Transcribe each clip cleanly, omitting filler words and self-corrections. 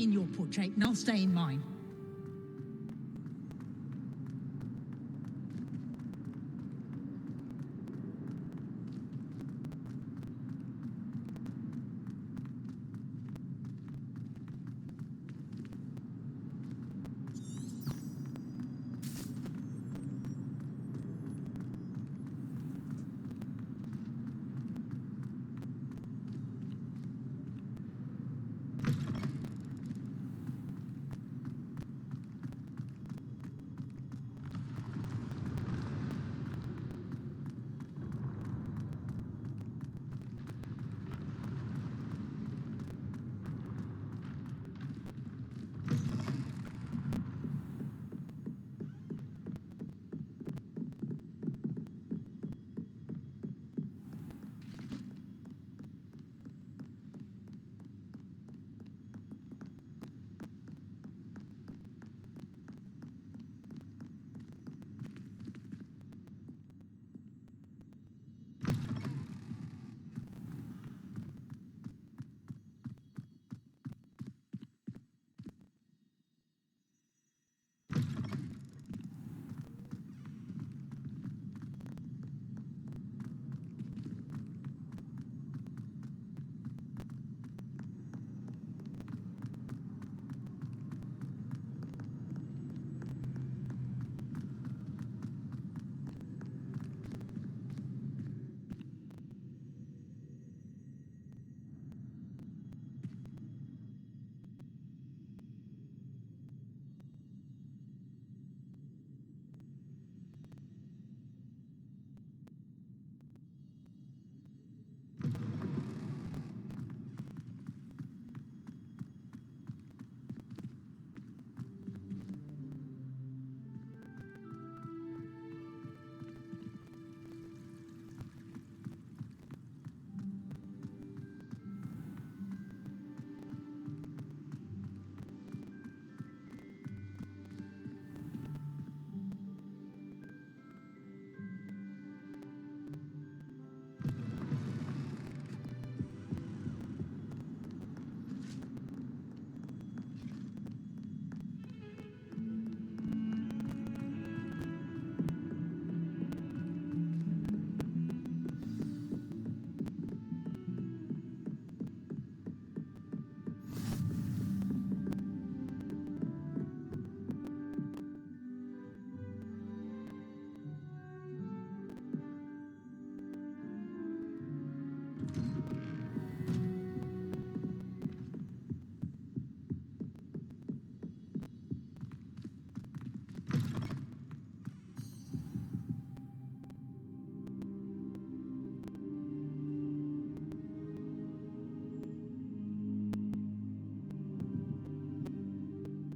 in your portrait and I'll stay in mine.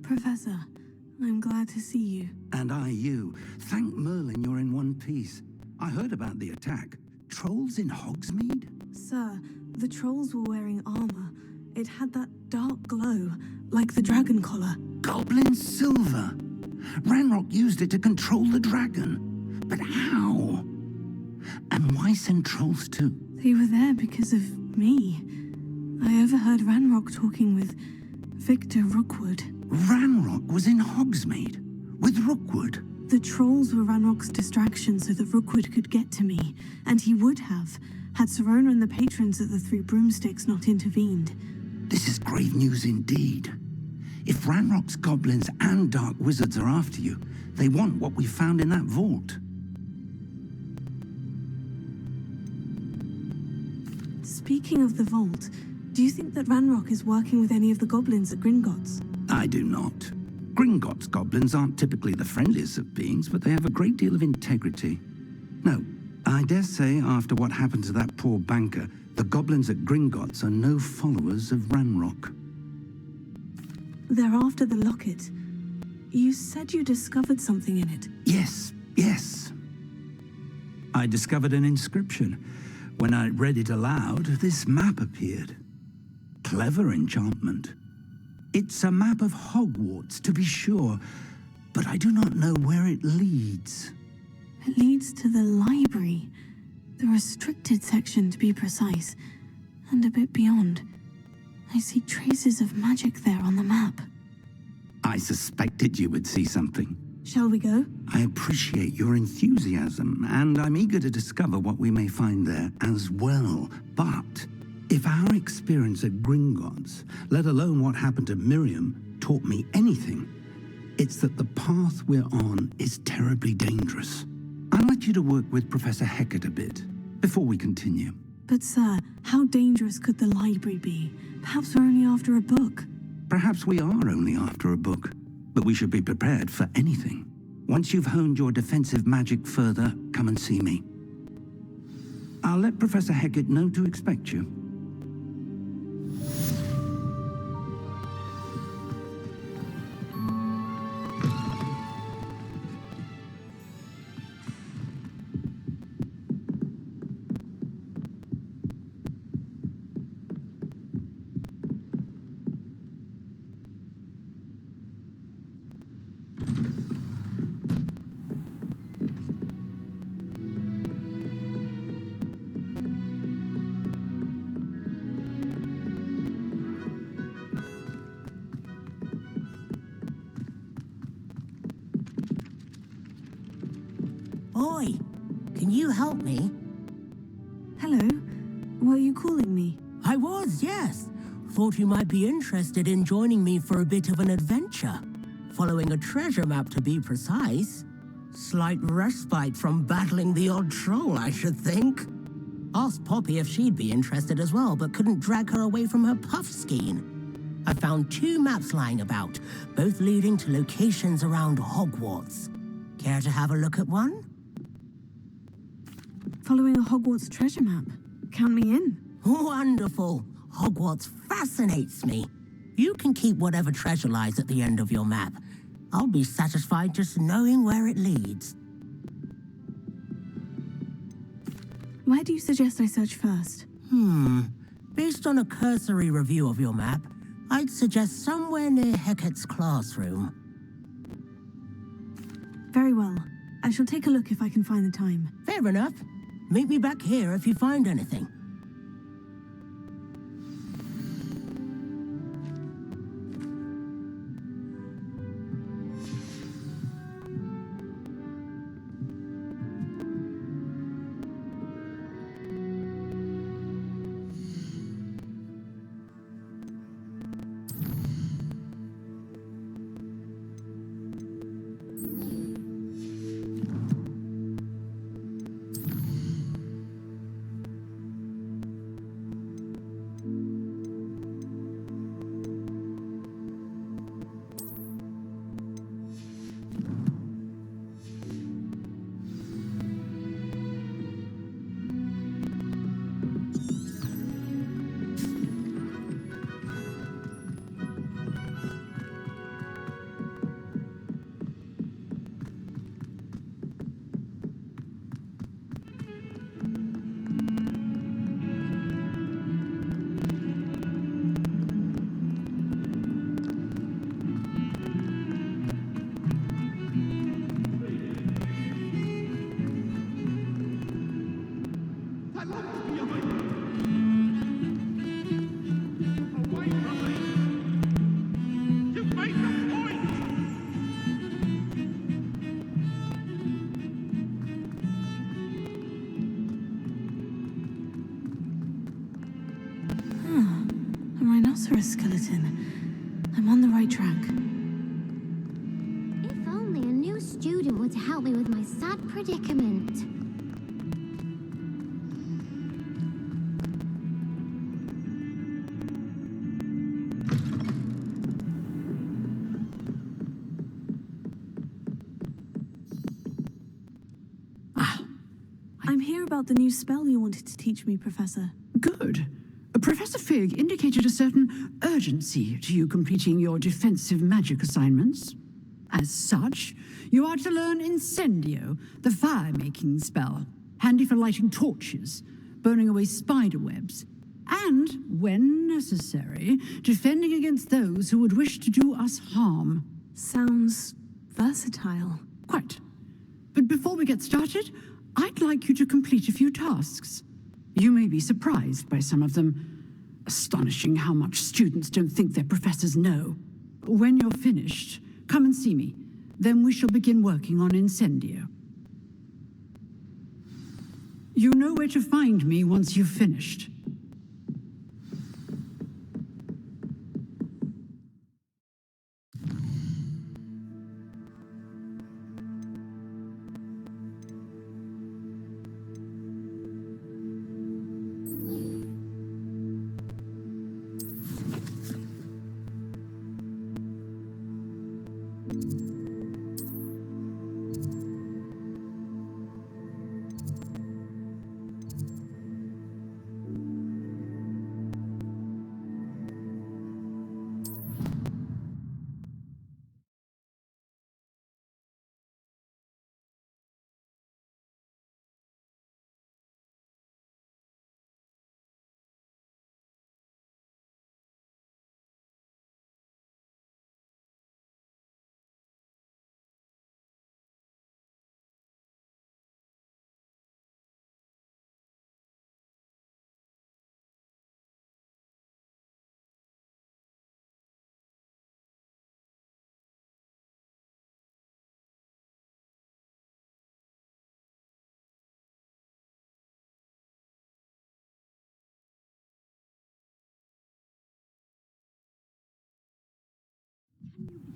Professor, I'm glad to see you. And I you. Thank Merlin you're in one piece. I heard about the attack. Trolls in Hogsmeade? Sir, the trolls were wearing armor. It had that dark glow, like the dragon collar. Goblin silver! Ranrock used it to control the dragon. But how? And why send trolls too? They were there because of me. I overheard Ranrock talking with Victor Rookwood. Ranrock was in Hogsmeade? With Rookwood? The trolls were Ranrock's distraction so that Rookwood could get to me, and he would have, had Sirona and the patrons at the Three Broomsticks not intervened. This is grave news indeed. If Ranrock's goblins and dark wizards are after you, they want what we found in that vault. Speaking of the vault, do you think that Ranrock is working with any of the goblins at Gringotts? I do not. Gringotts goblins aren't typically the friendliest of beings, but they have a great deal of integrity. No, I dare say after what happened to that poor banker, the goblins at Gringotts are no followers of Ranrock. They're after the locket. You said you discovered something in it. Yes. I discovered an inscription. When I read it aloud, this map appeared. Clever enchantment. It's a map of Hogwarts, to be sure, but I do not know where it leads. It leads to the library. The restricted section, to be precise. And a bit beyond. I see traces of magic there on the map. I suspected you would see something. Shall we go? I appreciate your enthusiasm, and I'm eager to discover what we may find there as well. But if our experience at Gringotts, let alone what happened to Miriam, taught me anything, it's that the path we're on is terribly dangerous. I'd like you to work with Professor Hecat a bit before we continue. But sir, how dangerous could the library be? Perhaps we're only after a book. Perhaps we are only after a book, but we should be prepared for anything. Once you've honed your defensive magic further, come and see me. I'll let Professor Hecat know to expect you. Oi, can you help me? Hello? Were you calling me? I was, yes. Thought you might be interested in joining me for a bit of an adventure. Following a treasure map, to be precise. Slight respite from battling the odd troll, I should think. Asked Poppy if she'd be interested as well, but couldn't drag her away from her puff skein. I found 2 maps lying about, both leading to locations around Hogwarts. Care to have a look at one? Following a Hogwarts treasure map. Count me in. Wonderful. Hogwarts fascinates me. You can keep whatever treasure lies at the end of your map. I'll be satisfied just knowing where it leads. Where do you suggest I search first? Based on a cursory review of your map, I'd suggest somewhere near Hecat's classroom. Very well. I shall take a look if I can find the time. Fair enough. Meet me back here if you find anything. Skeleton. I'm on the right track. If only a new student would help me with my sad predicament. I'm here about the new spell you wanted to teach me, Professor. Good. Professor Fig indicated a certain urgency to you completing your defensive magic assignments. As such, you are to learn Incendio, the fire-making spell, handy for lighting torches, burning away spider webs, and, when necessary, defending against those who would wish to do us harm. Sounds versatile. Quite. But before we get started, I'd like you to complete a few tasks. You may be surprised by some of them. Astonishing how much students don't think their professors know. When you're finished, come and see me. Then we shall begin working on Incendio. You know where to find me once you've finished.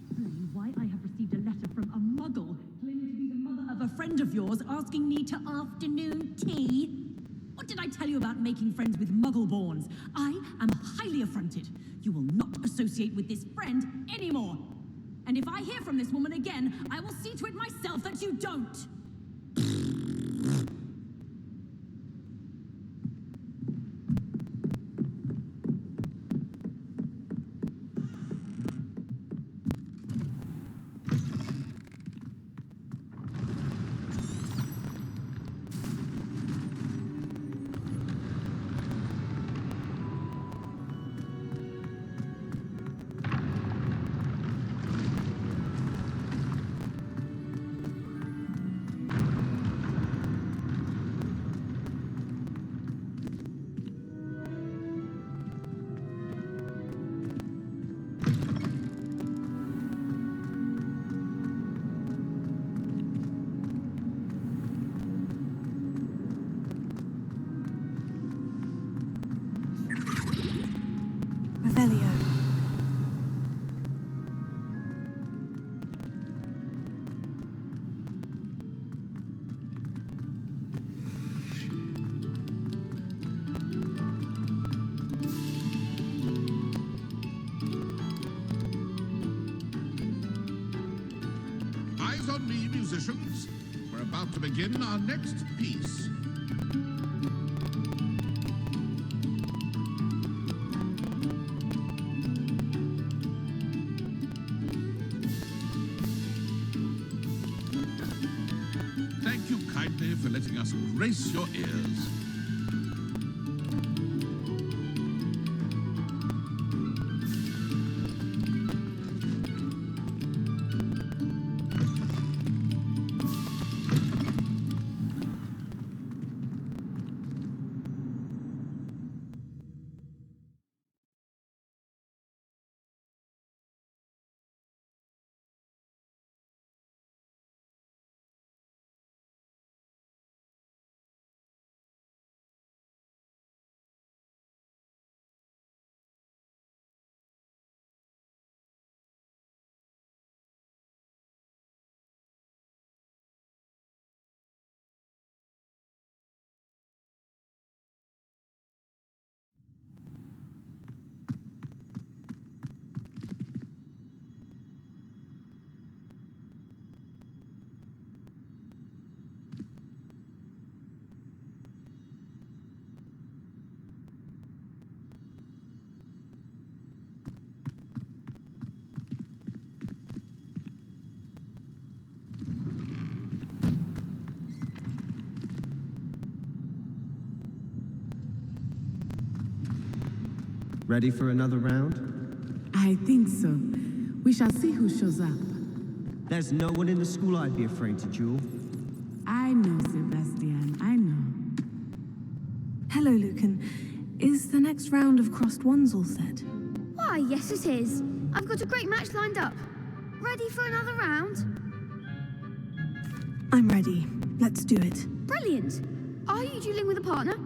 Explain why I have received a letter from a muggle claiming to be the mother of a friend of yours asking me to afternoon tea? What did I tell you about making friends with muggle-borns? I am highly affronted. You will not associate with this friend anymore. And if I hear from this woman again, I will see to it myself that you don't. Revelio. Eyes on me, musicians. We're about to begin our next piece. Thank you kindly for letting us grace your ears. Ready for another round? I think so. We shall see who shows up. There's no one in the school I'd be afraid to duel. I know, Sebastian, I know. Hello, Lucan. Is the next round of crossed ones all set? Why, yes it is. I've got a great match lined up. Ready for another round? I'm ready. Let's do it. Brilliant. Are you dueling with a partner?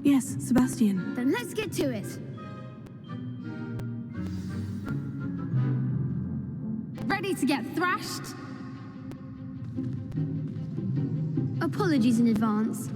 Yes, Sebastian. Then let's get to it. Ready to get thrashed? Apologies in advance.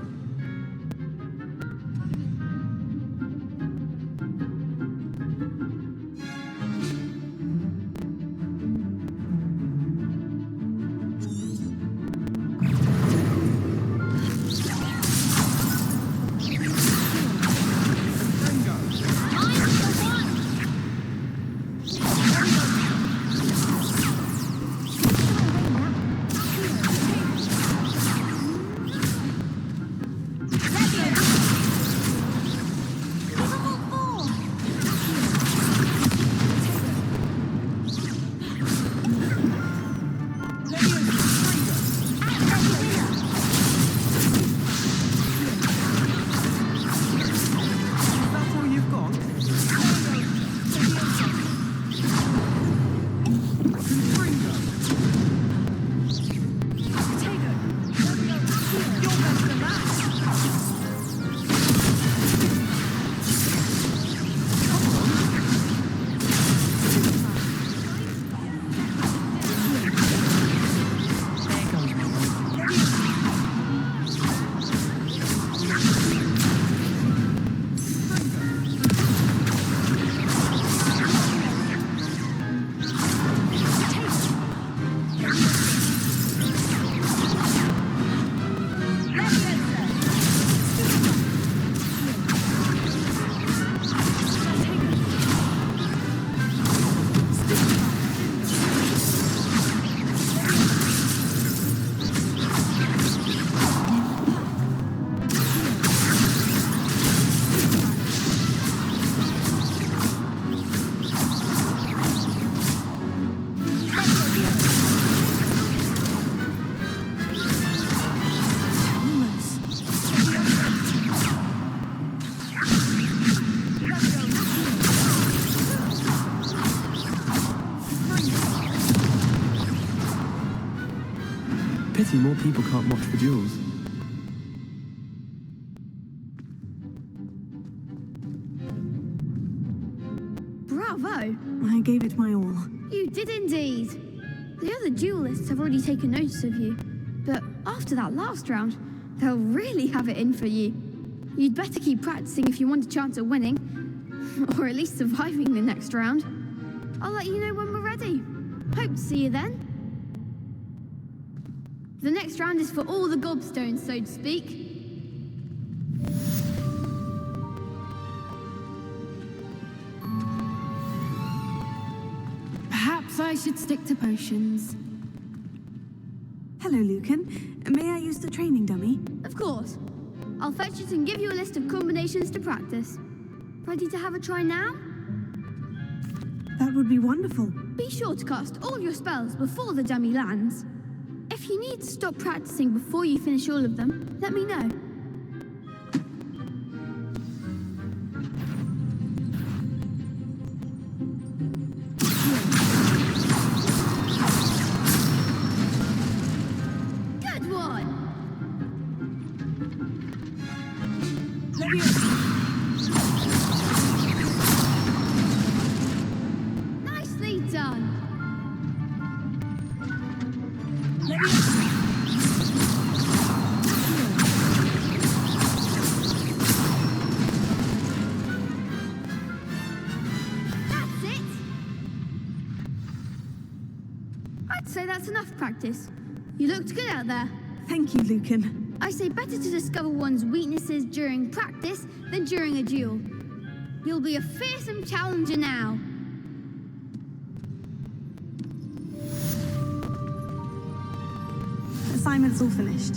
Pity more people can't watch the duels. Bravo! I gave it my all. You did indeed. The other duelists have already taken notice of you, but after that last round, they'll really have it in for you. You'd better keep practicing if you want a chance at winning, or at least surviving the next round. I'll let you know when we're ready. Hope to see you then. The next round is for all the gobstones, so to speak. Perhaps I should stick to potions. Hello, Lucan. May I use the training dummy? Of course. I'll fetch it and give you a list of combinations to practice. Ready to have a try now? That would be wonderful. Be sure to cast all your spells before the dummy lands. If you need to stop practicing before you finish all of them, let me know. Good one! Nicely done! That's it! I'd say that's enough practice. You looked good out there. Thank you, Lucan. I say better to discover one's weaknesses during practice than during a duel. You'll be a fearsome challenger now. Assignment's all finished.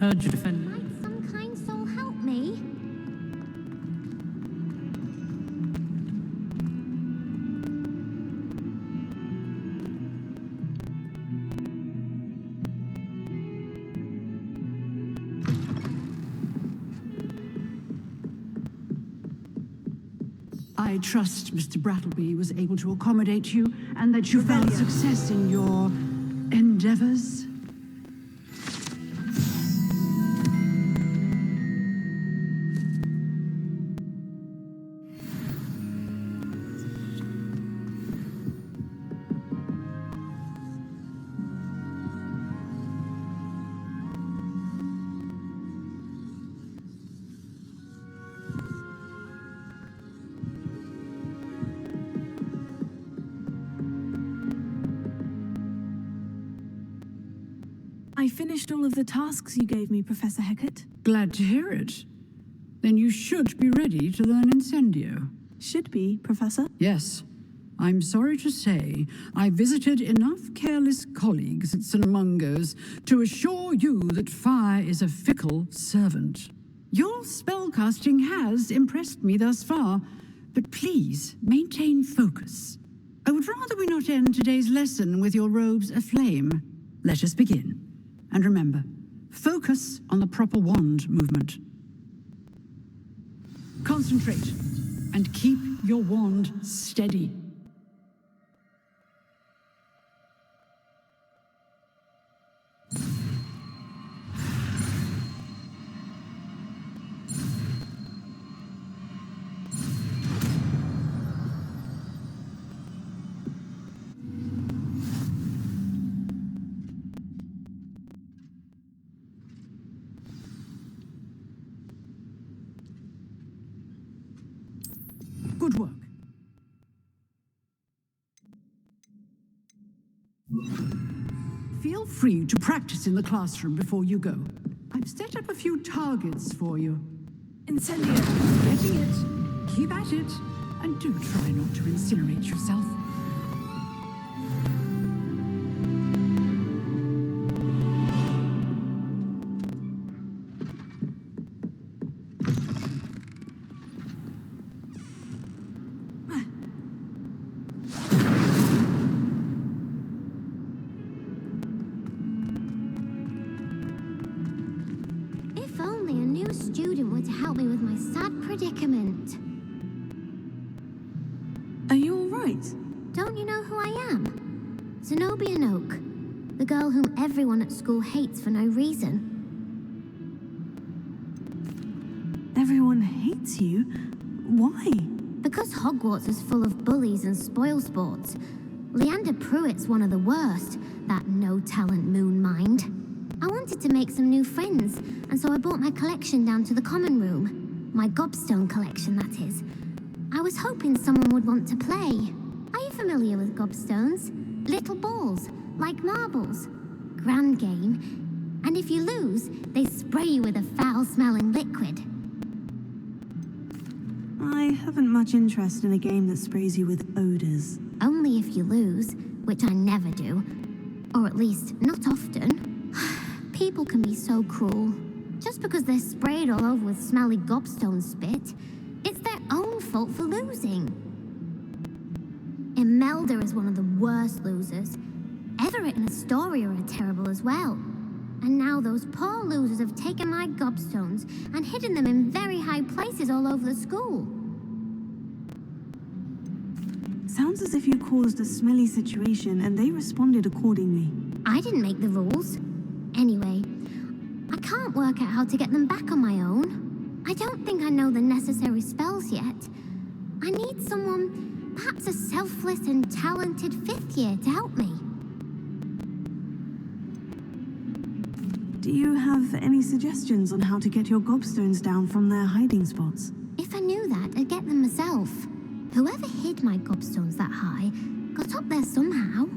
Heard you defend. Might some kind soul help me? I trust Mr. Brattleby was able to accommodate you and that you found success in your endeavors. I finished all of the tasks you gave me, Professor Hecat. Glad to hear it. Then you should be ready to learn Incendio. Should be, Professor. Yes. I'm sorry to say, I visited enough careless colleagues at St. Mungo's to assure you that fire is a fickle servant. Your spellcasting has impressed me thus far, but please maintain focus. I would rather we not end today's lesson with your robes aflame. Let us begin. And remember, focus on the proper wand movement. Concentrate and keep your wand steady. Good work. Feel free to practice in the classroom before you go. I've set up a few targets for you. Incendio. Getting it. Keep at it. And do try not to incinerate yourself. If only a new student were to help me with my sad predicament. Are you all right? Don't you know who I am? Zenobia Noak, the girl whom everyone at school hates for no reason. Everyone hates you? Why? Because Hogwarts is full of bullies and spoilsports. Leander Pruitt's one of the worst, that no-talent moon mind. I wanted to make some new friends, and so I brought my collection down to the common room. My gobstone collection, that is. I was hoping someone would want to play. Are you familiar with gobstones? Little balls, like marbles. Grand game. And if you lose, they spray you with a foul-smelling liquid. I haven't much interest in a game that sprays you with odors. Only if you lose, which I never do. Or at least, not often. People can be so cruel. Just because they're sprayed all over with smelly gobstone spit, it's their own fault for losing. Imelda is one of the worst losers. Everett and Astoria are terrible as well. And now those poor losers have taken my gobstones and hidden them in very high places all over the school. Sounds as if you caused a smelly situation and they responded accordingly. I didn't make the rules. Anyway, I can't work out how to get them back on my own. I don't think I know the necessary spells yet. I need someone, perhaps a selfless and talented fifth year to help me. Do you have any suggestions on how to get your gobstones down from their hiding spots? If I knew that, I'd get them myself. Whoever hid my gobstones that high got up there somehow.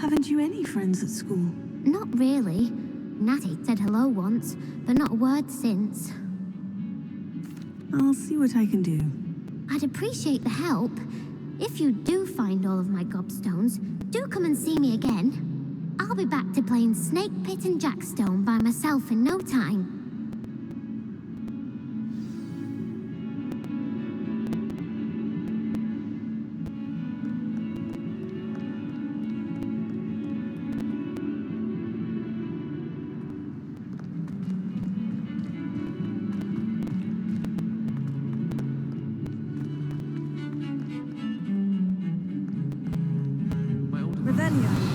Haven't you any friends at school? Not really. Natty said hello once, but not a word since. I'll see what I can do. I'd appreciate the help. If you do find all of my gobstones, do come and see me again. I'll be back to playing Snake Pit and Jackstone by myself in no time. Revelia.